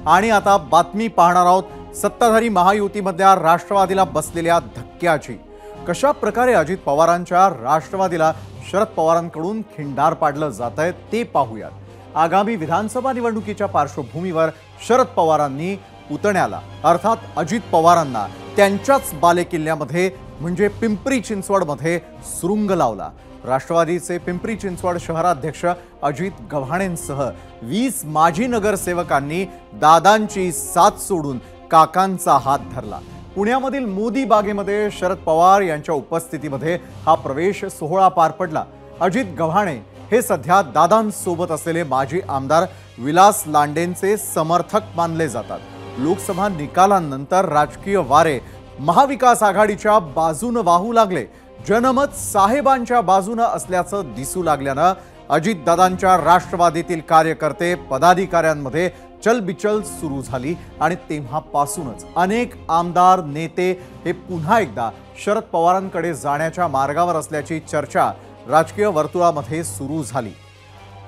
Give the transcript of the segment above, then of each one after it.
आणि आता बातमी पाहणार आहोत सत्ताधारी महायुतीमधल्या राष्ट्रवादीला बसलेल्या धक्क्याची। कशा प्रकारे अजित पवारांच्या राष्ट्रवादीला शरद पवारांकडून खिंडार पाडलं जातंय ते पाहूयात। आगामी विधानसभा निवडणुकीच्या पार्श्वभूमीवर शरद पवारांनी पुतण्याला अर्थात अजित पवारांना त्यांच्याच बालेकिल्ल्यामध्ये म्हणजे पिंपरी चिंचवडमध्ये सुरुंग लावला। राष्ट्रवादीचे पिंपरी चिंचवड शहराध्यक्ष अजित गव्हाणेंसह 20 माजी नगरसेवकांनी दादांची साथ सोडून काकांचा हात धरला। पुण्यामधील मोदी बागेमध्ये शरद पवार यांच्या उपस्थितीमध्ये हा प्रवेश सोहळा पार पडला। अजित गव्हाणे हे सध्या दादांसोबत असलेले माजी आमदार विलास लांडेंचे समर्थक मानले जातात। लोकसभा निकालानंतर राजकीय वारे महाविकास आघाडीच्या बाजूने वाहू लागले। जनमत साहेबांच्या बाजूने असल्याचं दिसू लागल्यानं अजितदादांच्या राष्ट्रवादीतील कार्यकर्ते पदाधिकाऱ्यांमध्ये चलबिचल सुरू झाली आणि तेव्हापासूनच अनेक आमदार नेते हे पुन्हा एकदा शरद पवारांकडे जाण्याच्या मार्गावर असल्याची चर्चा राजकीय वर्तुळामध्ये सुरू झाली।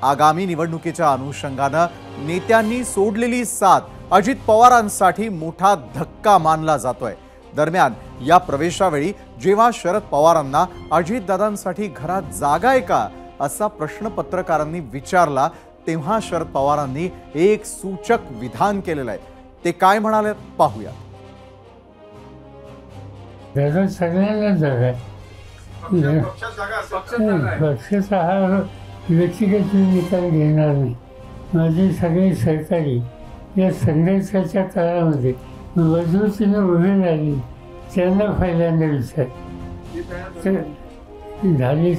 आगामी निवडणुकीच्या अनुषंगाने नेत्यांनी सोडलेली साथ अजित पवारांसाठी मोठा धक्का मानला जातोय। दरम्यान या प्रवेशावेळी जेव्हा शरद पवारांना अजितदादांसाठी घरात जागा आहे का असा प्रश्न पत्रकारांनी विचारला तेव्हा शरद पवारांनी एक सूचक विधान केलेलं आहे। ते काय म्हणाले पाहूया। सगळ्यांना जागा पक्षाचा हा व्यक्तिगत निकाल घेणार नाही। माझे सगळे सहकारी या संघर्षाच्या काळामध्ये मजबूतीने उभे राहिले त्यांना पहिल्यांदा विचार झाली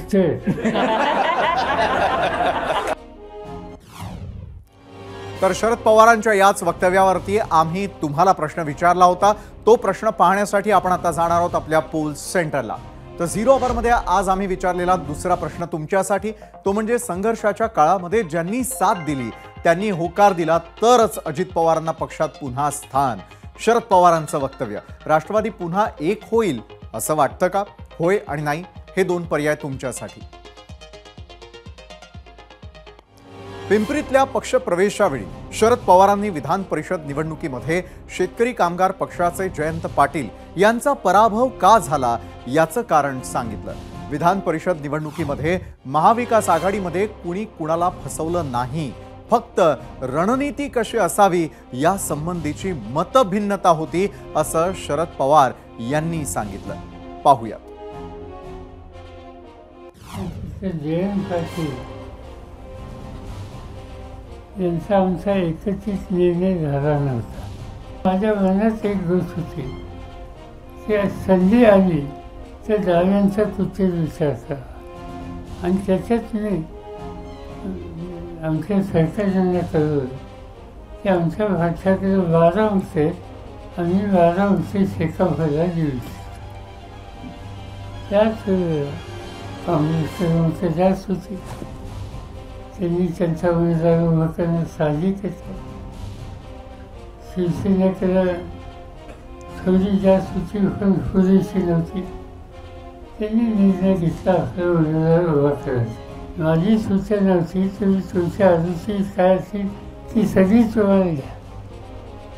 तर शरद पवारांच्या याच वक्तव्यावरती आम्ही तुम्हाला प्रश्न विचारला होता। तो प्रश्न पाहण्यासाठी आपण आता जाणार आहोत आपल्या पोल सेंटरला। तर 0 अवरमध्ये आज आम्ही विचारलेला दुसरा प्रश्न तुमच्यासाठी तो म्हणजे संघर्षाच्या काळामध्ये ज्यांनी साथ दिली त्यांनी होकार दिला तरच अजित पवारांना पक्षात पुन्हा स्थान। शरद पवारांचं वक्तव्य राष्ट्रवादी पुन्हा एक होईल असं वाटतं का? होय आणि नाही हे दोन पर्याय तुमच्यासाठी। पिंपरीतल्या पक्ष प्रवेशावेळी शरद पवारांनी विधान परिषद निवडणुकीमध्ये शेतकरी कामगार पक्षाचे जयंत पाटील यांचा पराभव का झाला याचं कारण सांगितलं। विधान परिषद निवडणुकीमध्ये महाविकास आघाडीमध्ये कुणी कुणाला फसवलं नाही, फक्त रणनीती कशी असावी या संबंधीची मतभिन्नता होती असं शरद पवार यांनी सांगितलं। पाहूया। यांचा आमचा एकत्रित निर्णय झाला नव्हता। माझ्या मनात एक गोष्ट होती की संधी आली तर डाव्यांचा कुठेच विचार करा आणि त्याच्यात मी आमच्या सरकारच्यांना कळवलं की आमच्या पक्षाकडे 12 अंश आहेत, आम्ही 12 अंश शेकाफला देऊ शकतो। त्याच काँग्रेसचे अंश जास्त होते, त्यांनी त्यांचा उमेदवार उभा करणं साहजिकच आहे। शिवसेनेकडे थोडी जास्त होती पण पुरेशी नव्हती, त्यांनी निर्णय घेतला आपला उमेदवार उभा करायचा। माझी सूचना होती तुम्ही तुमच्या आजूची काय असेल ती सगळी तुम्हाला घ्या,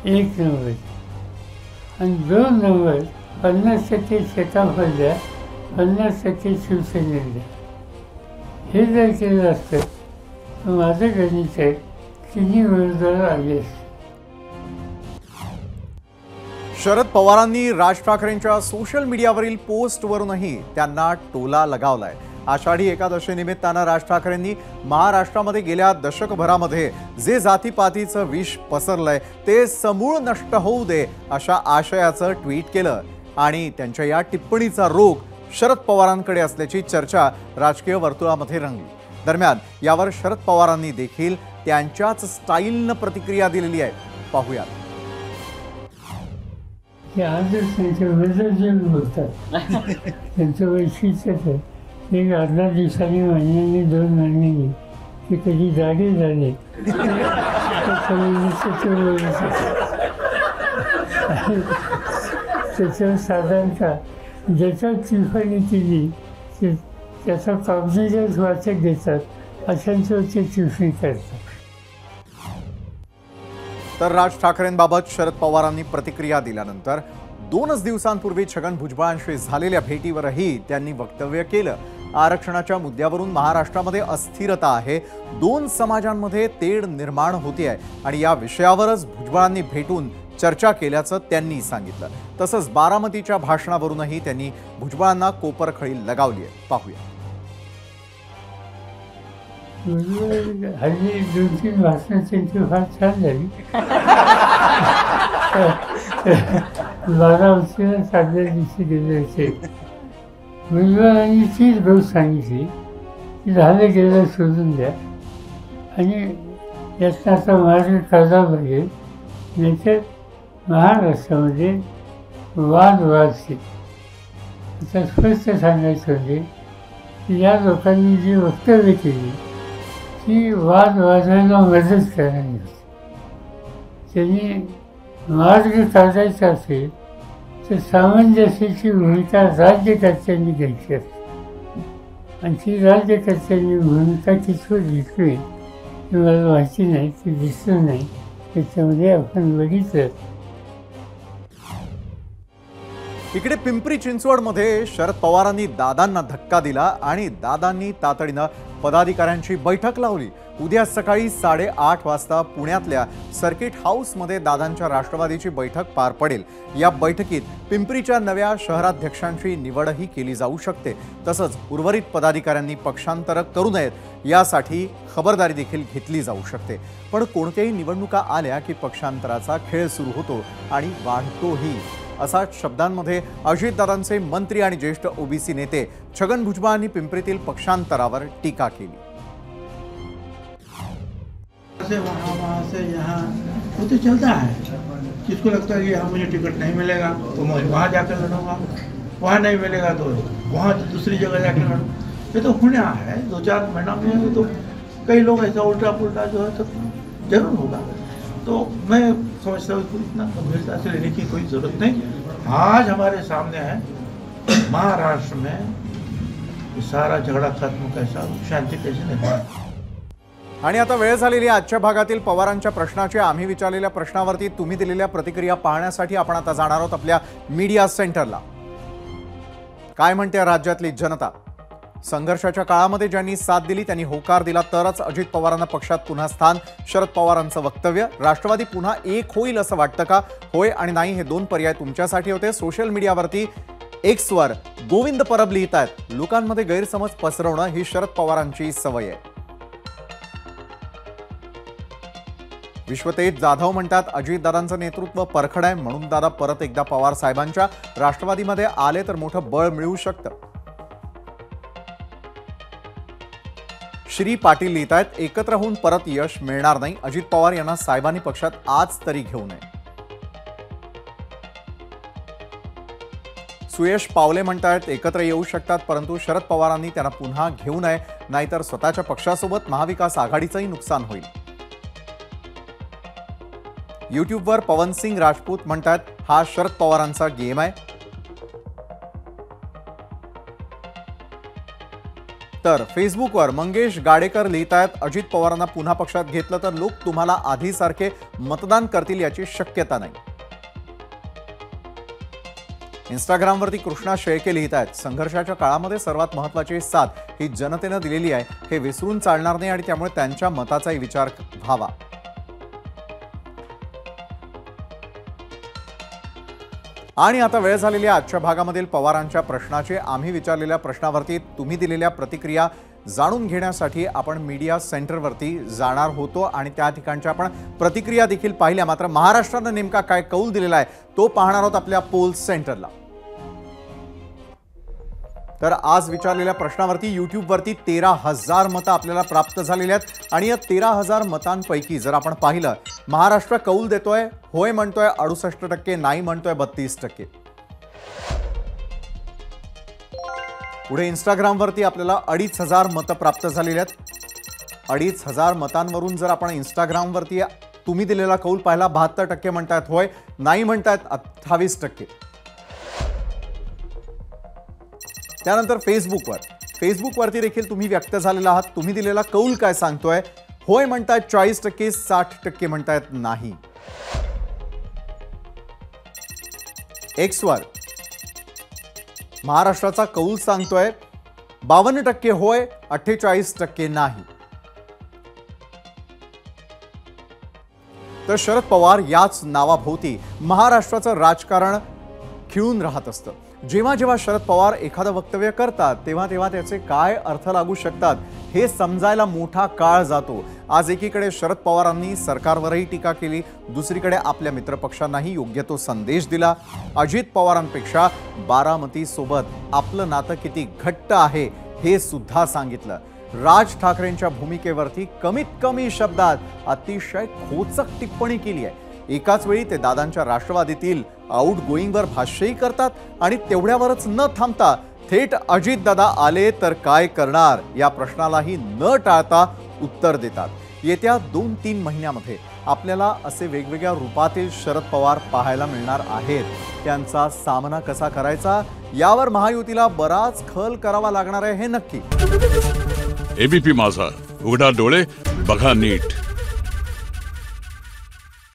1 नंबर आणि 2 नंबर 50% शेकाफळ द्या, 50% शिवसेनेला द्या। हे जर केलं असतं तर माझं गणित आहे तिन्ही उमेदवार आले असते। शरद पवारांनी राज ठाकरेंच्या सोशल मीडियावरील पोस्टवरूनही त्यांना टोला लगावलाय। आषाढी एकादशी निमित्तानं राज ठाकरेंनी महाराष्ट्रामध्ये गेल्या दशकभरामध्ये जे जातीपातीचं विष पसरलंय ते समूळ नष्ट होऊ दे अशा आशयाचं ट्विट केलं आणि त्यांच्या या टिप्पणीचा रोख शरद पवारांकडे असल्याची चर्चा राजकीय वर्तुळामध्ये रंगली। दरम्यान यावर शरद पवारांनी देखील त्यांच्याच स्टाईलनं प्रतिक्रिया दिलेली आहे। पाहूया। आजच त्यांच्या विरोधात बोलतात, त्यांचं वैशिष्ट्यच आहे। एक 18 दिवसांनी महिन्यांनी 2 महिन्यांनी ते कधी जागे झाले त्याच्यावर साधारणतः ज्याच्या टिप्पणी केली त्याचा कॉग्निजन्स वाचक देतात अशांच्यावरती टिप्पणी करतात। तर राज ठाकरेंबाबत शरद पवारांनी प्रतिक्रिया दिल्यानंतर 2च दिवसांपूर्वी छगन भुजबळांशी झालेल्या भेटीवरही त्यांनी वक्तव्य केलं. आरक्षणाच्या मुद्द्यावरून महाराष्ट्रामध्ये अस्थिरता आहे, 2 समाजांमध्ये तेढ निर्माण होते आहे आणि या विषयावरच भुजबळांनी भेटून चर्चा केल्याचं त्यांनी सांगितलं. तसंच बारामतीच्या भाषणावरूनही त्यांनी भुजबळांना कोपरखळी लगावली आहे. पाहूया. हल्ली 2-3 भाषणं त्यांची फार छान झाली. बारामतीला साधल्या दिवशी गेले होते. भुजबळांनी तीच गोष्ट सांगितली की झालं गेलं सोडून द्या आणि यातनं आता मार्ग काढला पाहिजे, नाहीतर महाराष्ट्रामध्ये वादवादशी. आता स्पष्ट सांगायचं म्हणजे की या लोकांनी जी वक्तव्य केली ती वाद वाजवायला मदत करणारी होती. त्यांनी मार्ग काढायचा असेल तर सामंजस्याची भूमिका राज्यकर्त्यांनी घ्यायची असते आणि ती राज्यकर्त्यांनी भूमिका कितपत घेतली ही मला माहिती नाही, ती दिसलं नाही. त्याच्यामध्ये आपण बघितलं. इकडे पिंपरी चिंचवडमध्ये शरद पवारांनी दादांना धक्का दिला आणि दादांनी तातडीनं पदाधिकाऱ्यांची बैठक लावली. उद्या सकाळी 8:30 वाजता पुण्यातल्या सर्किट हाऊसमध्ये दादांच्या राष्ट्रवादीची बैठक पार पडेल. या बैठकीत पिंपरीच्या नव्या शहराध्यक्षांची निवडही केली जाऊ शकते. तसंच उर्वरित पदाधिकाऱ्यांनी पक्षांतर करू नयेत यासाठी खबरदारी देखील घेतली जाऊ शकते. पण कोणत्याही निवडणुका आल्या की पक्षांतराचा खेळ सुरू होतो आणि वाढतोही, असा शब्दांमध्ये अजितदादांचे मंत्री आणि ज्येष्ठ ओबीसी नेते छगन भुजबळांनी पिंपरीतील पक्षांतरावर टीका केली. वहाँ से यहाँ वो तो चलता है. किसको लगता है कि यहाँ मुझे टिकट नहीं मिलेगा तो मैं वहाँ जाकर लड़ूंगा, वहाँ नहीं मिलेगा तो वहाँ दूसरी जगह जाकर लड़ूँ. ये तो होना है. 2-4 महीना में तो कई लोग ऐसा उल्टा पुल्टा जो है तो जरूर होगा. तो मैं समझता हूँ इतना गंभीरता से लेने की कोई ज़रूरत नहीं. आज हमारे सामने है महाराष्ट्र में सारा झगड़ा खत्म कैसा, शांति कैसे निर्माण. आणि आता वेळ झालेली आजच्या भागातील पवारांच्या प्रश्नाचे आम्ही विचारलेल्या प्रश्नावरती तुम्ही दिलेल्या प्रतिक्रिया पाहण्यासाठी आपण आता जाणार आहोत आपल्या मीडिया सेंटरला. काय म्हणते राज्यातली जनता? संघर्षाच्या काळामध्ये ज्यांनी साथ दिली त्यांनी होकार दिला तरच अजित पवारांना पक्षात पुन्हा स्थान. शरद पवारांचं वक्तव्य. राष्ट्रवादी पुन्हा एक होईल असं वाटतं का? होय आणि नाही हे 2 पर्याय तुमच्यासाठी होते. सोशल मीडियावरती एक्सवर गोविंद परब लिहित आहेत, लोकांमध्ये गैरसमज पसरवणं ही शरद पवारांची सवय आहे. विश्वतेज जाधव म्हणतात अजितदादांचं नेतृत्व परखड आहे म्हणून दादा परत एकदा पवार साहेबांच्या राष्ट्रवादीमध्ये आले तर मोठं बळ मिळू शकतं. श्री पाटील लिहित आहेत एकत्र होऊन परत यश मिळणार नाही, अजित पवार यांना साहेबांनी पक्षात आज तरी घेऊ नये. सुयश पावले म्हणतात एकत्र येऊ शकतात परंतु शरद पवारांनी त्यांना पुन्हा घेऊ नये, नाहीतर स्वतःच्या पक्षासोबत महाविकास आघाडीचंही नुकसान होईल. यूट्यूबवर पवनसिंग राजपूत म्हणतात हा शरद पवारांचा गेम आहे. तर फेसबुकवर मंगेश गाडेकर लिहित आहेत अजित पवारांना पुन्हा पक्षात घेतलं तर लोक तुम्हाला आधीसारखे मतदान करतील याची शक्यता नाही. इंस्टाग्रामवरती कृष्णा शेळके लिहित आहेत संघर्षाच्या काळामध्ये सर्वात महत्त्वाची साथ ही जनतेनं दिलेली आहे, हे विसरून चालणार नाही आणि त्यामुळे त्यांच्या मताचाही विचार व्हावा. आणि आता वेळ झालेली आहे आजच्या भागामधील पवारांच्या प्रश्नाचे. आम्ही विचारलेल्या प्रश्नावरती तुम्ही दिलेल्या प्रतिक्रिया जाणून घेण्यासाठी आपण मीडिया सेंटरवरती जाणार होतो आणि त्या ठिकाणच्या आपण प्रतिक्रिया देखील पाहिल्या. मात्र महाराष्ट्रानं नेमका काय कौल दिलेला आहे तो पाहणार आहोत आपल्या पोल सेंटरला. तर आज विचारलेल्या प्रश्नावरती यूट्यूबवरती 13,000 मतं आपल्याला प्राप्त झालेली आहेत आणि या 13,000 मतांपैकी जर आपण पाहिलं महाराष्ट्र कौल देतोय, होय म्हणतोय 68%, नाही म्हणतोय 32%. पुढे इंस्टाग्रामवरती आपल्याला 2,500 मतं प्राप्त झालेली आहेत. 2,500 मतांवरून जर आपण इंस्टाग्रामवरती तुम्ही दिलेला कौल पाहिला 72% म्हणतायत होय, नाही म्हणतायत 28%. त्यानंतर फेसबुकवरती देखील तुम्ही व्यक्त झालेला आहात. तुम्ही दिलेला कौल काय सांगतोय? होय म्हणतायत 40%, 60% म्हणतायत नाही. एक्सवर महाराष्ट्राचा कौल सांगतोय 52% होय, 48% नाही. तर शरद पवार याच नावाभोवती महाराष्ट्राचं राजकारण खिळून राहत असतं. जेव्हा जेव्हा शरद पवार एखादं वक्तव्य करतात तेव्हा तेव्हा त्याचे काय अर्थ लागू शकतात हे समजायला मोठा काळ जातो. आज एकीकडे शरद पवारांनी सरकारवरही टीका केली, दुसरीकडे आपल्या मित्रपक्षांनाही योग्य तो संदेश दिला. अजित पवारांपेक्षा बारामती सोबत आपलं नातं किती घट्ट आहे हे सुद्धा सांगितलं. राज ठाकरेंच्या भूमिकेवरती कमीत कमी शब्दात अतिशय खोचक टिप्पणी केली आहे. एकाच वेळी ते दादांच्या राष्ट्रवादीतील आउट गोईंगवर भाष्यही करतात आणि तेवढ्यावरच न थांबता थेट अजितदादा आले तर काय करणार या प्रश्नालाही न टाळता उत्तर देतात. येत्या 2-3 महिन्यामध्ये आपल्याला असे वेगवेगळ्या रूपातील शरद पवार पाहायला मिळणार आहेत. त्यांचा सामना कसा करायचा यावर महायुतीला बराच खल करावा लागणार आहे हे नक्की. एबीपी माझा, उघडा डोळे बघा नीट.